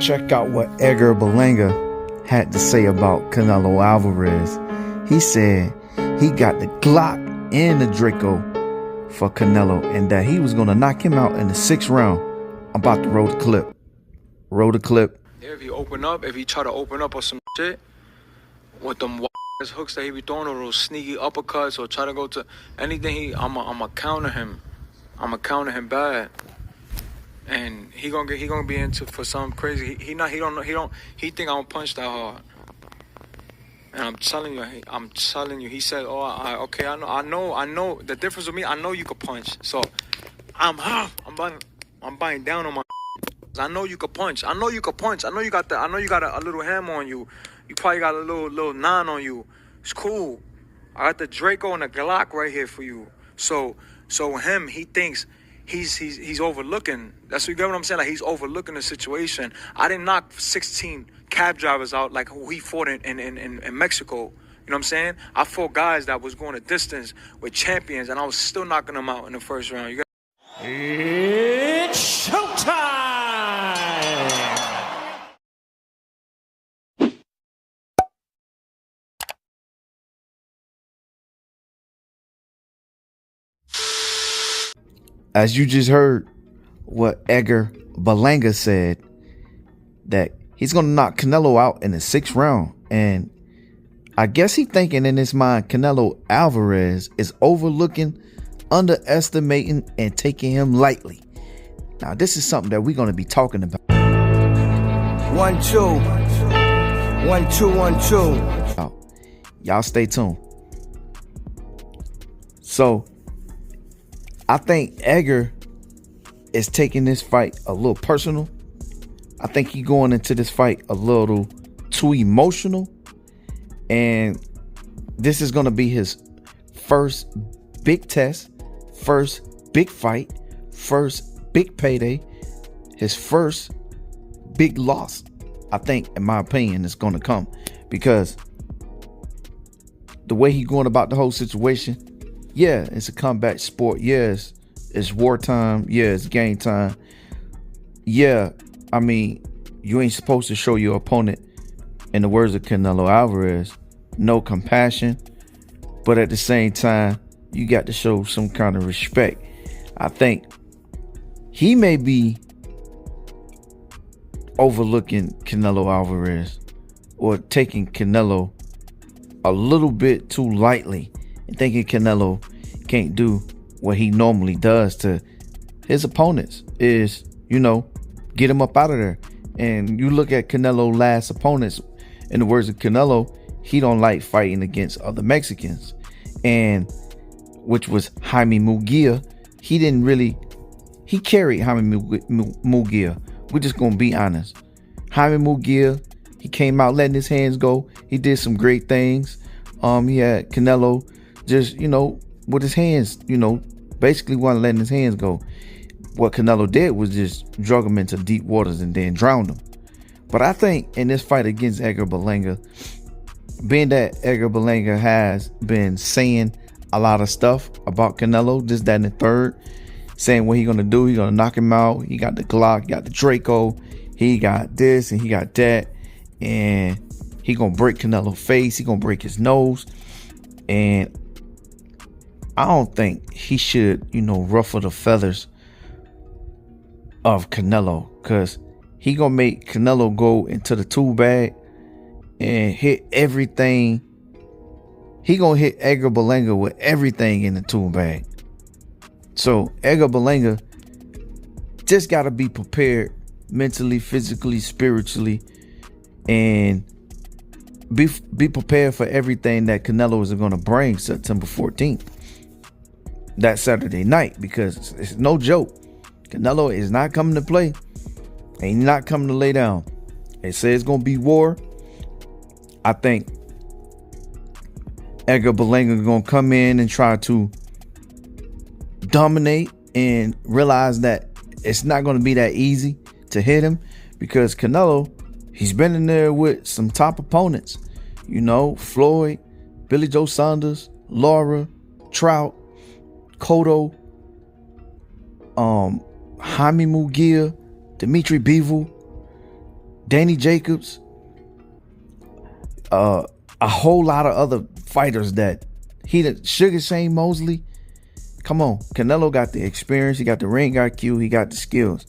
Check out what Edgar Berlanga had to say about Canelo Alvarez. He said he got the Glock and the Draco for Canelo and that he was going to knock him out in the 6th round. I'm about to roll the clip. Roll the clip. If he try to open up or some shit with them hooks that he be throwing or those sneaky uppercuts or try to go to anything, I'ma counter him. I'ma counter him bad. And he gonna be into for something crazy. He think I don't punch that hard. And I'm telling you, he said, "Oh, I know. The difference with me, I know you could punch. So I'm buying down on my. I know you could punch. I know you got a little hammer on you. You probably got a little 9 on you. It's cool. I got the Draco and the Glock right here for you. So him, he thinks he's overlooking. That's what you get what I'm saying. Like he's overlooking the situation. I didn't knock 16 cab drivers out like who he fought in Mexico. You know what I'm saying? I fought guys that was going a distance with champions, and I was still knocking them out in the 1st round. It's showtime! As you just heard what Edgar Berlanga said, that he's going to knock Canelo out in the 6th round. And I guess he thinking in his mind Canelo Alvarez is overlooking, underestimating, and taking him lightly. Now, this is something that we're going to be talking about. 1 2 1 2 1 2. Y'all stay tuned. So, I think Edgar is taking this fight a little personal. I think he's going into this fight a little too emotional. And this is going to be his first big test, first big fight, first big payday, his first big loss. I think, in my opinion, it's going to come because the way he's going about the whole situation, yeah, it's a combat sport. Yes, it's wartime. Yeah, it's game time. Yeah, I mean, you ain't supposed to show your opponent, in the words of Canelo Alvarez, no compassion. But at the same time, you got to show some kind of respect. I think he may be overlooking Canelo Alvarez or taking Canelo a little bit too lightly and thinking Canelo can't do what he normally does to his opponents is, get him up out of there. And you look at Canelo's last opponents, in the words of Canelo, he don't like fighting against other Mexicans. And which was Jaime Munguia. He carried Jaime Munguia. We're just going to be honest. Jaime Munguia, he came out letting his hands go. He did some great things. He had Canelo just, with his hands, basically wasn't letting his hands go. What Canelo did was just drug him into deep waters and then drowned him. But I think in this fight against Edgar Berlanga, being that Edgar Berlanga has been saying a lot of stuff about Canelo, this, that, and the third, saying what he's going to do, he's going to knock him out. He got the Glock, he got the Draco, he got this and he got that. And he going to break Canelo's face. He going to break his nose. And I don't think he should, ruffle the feathers of Canelo, because he gonna make Canelo go into the tool bag and hit everything. He gonna hit Edgar Berlanga with everything in the tool bag. So Edgar Berlanga just gotta be prepared mentally, physically, spiritually, and be prepared for everything that Canelo is gonna bring September 14th. That Saturday night, because it's no joke. Canelo is not coming to play. He's not coming to lay down. They say it's going to be war. I think Edgar Berlanga is going to come in and try to dominate and realize that it's not going to be that easy to hit him, because Canelo, he's been in there with some top opponents. Floyd, Billy Joe Saunders, Laura, Trout, Cotto, Jaime Munguia, Dimitri Bivol. Danny Jacobs, a whole lot of other fighters that Sugar Shane Mosley. Come on, Canelo got the experience, he got the ring IQ, he got the skills,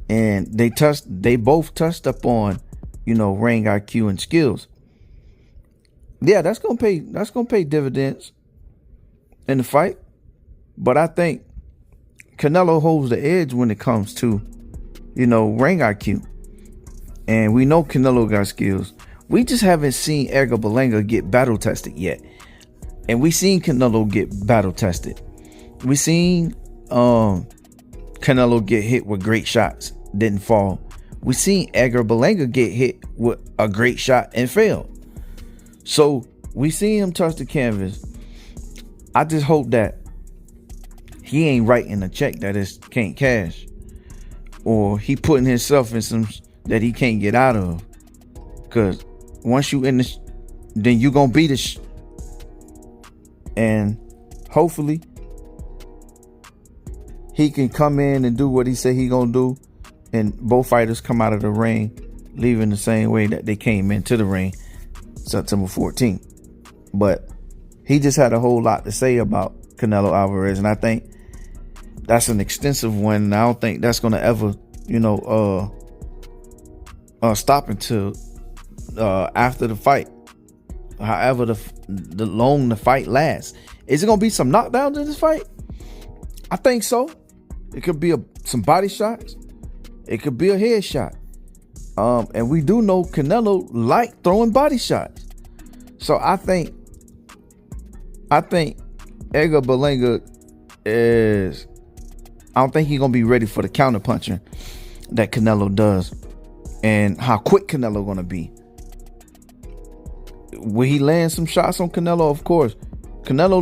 and they both touched up on, ring IQ and skills. Yeah, that's gonna pay dividends in the fight, but I think Canelo holds the edge when it comes to, ring IQ, and we know Canelo got skills. We just haven't seen Edgar Berlanga get battle tested yet, and we seen Canelo get battle tested. We seen Canelo get hit with great shots, didn't fall. We seen Edgar Berlanga get hit with a great shot and fail. So we seen him touch the canvas. I just hope that he ain't writing a check that is can't cash, or he putting himself in some that he can't get out of. Cause once you in the, then you gonna be the, and hopefully he can come in and do what he said he gonna do, and both fighters come out of the ring leaving the same way that they came into the ring September 14th. But he just had a whole lot to say about Canelo Alvarez, and I think that's an extensive one. And I don't think that's gonna ever, stop until after the fight. However the long the fight lasts. Is it gonna be some knockdowns in this fight? I think so. It could be some body shots. It could be a headshot. And we do know Canelo like throwing body shots. So I think Edgar Berlanga is, I don't think he's gonna be ready for the counter punching that Canelo does, and how quick Canelo gonna be. Will he land some shots on Canelo? Of course. Canelo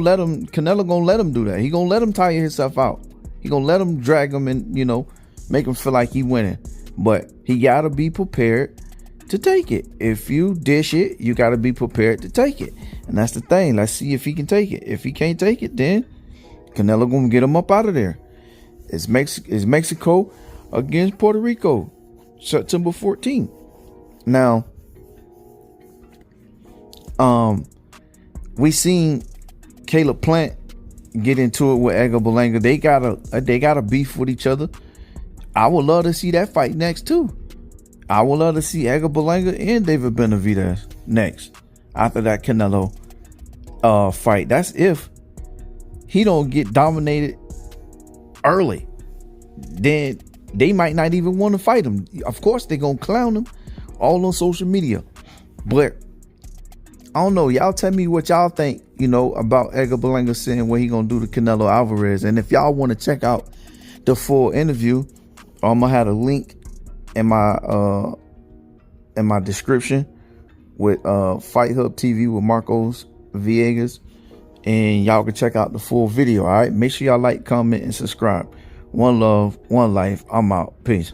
gonna let him do that. He gonna let him tire himself out. He gonna let him drag him and, make him feel like he winning. But he gotta be prepared to take it. If you dish it, you gotta be prepared to take it. And that's the thing. Let's see if he can take it. If he can't take it, then Canelo gonna get him up out of there. It's Mexico against Puerto Rico, September 14th. Now, we seen Caleb Plant get into it with Edgar Berlanga. They got a beef with each other. I would love to see that fight next too. I would love to see Edgar Berlanga and David Benavidez next after that Canelo fight. That's if he don't get dominated early. Then they might not even want to fight him. Of course, they're gonna clown him all on social media. But I don't know. Y'all tell me what y'all think, about Edgar Berlanga saying what he gonna do to Canelo Alvarez. And if y'all want to check out the full interview, I'm gonna have a link in my description with Fight Hub TV with Marcos Villegas, and y'all can check out the full video. All right, make sure y'all like, comment, and subscribe. One love, one life. I'm out. Peace.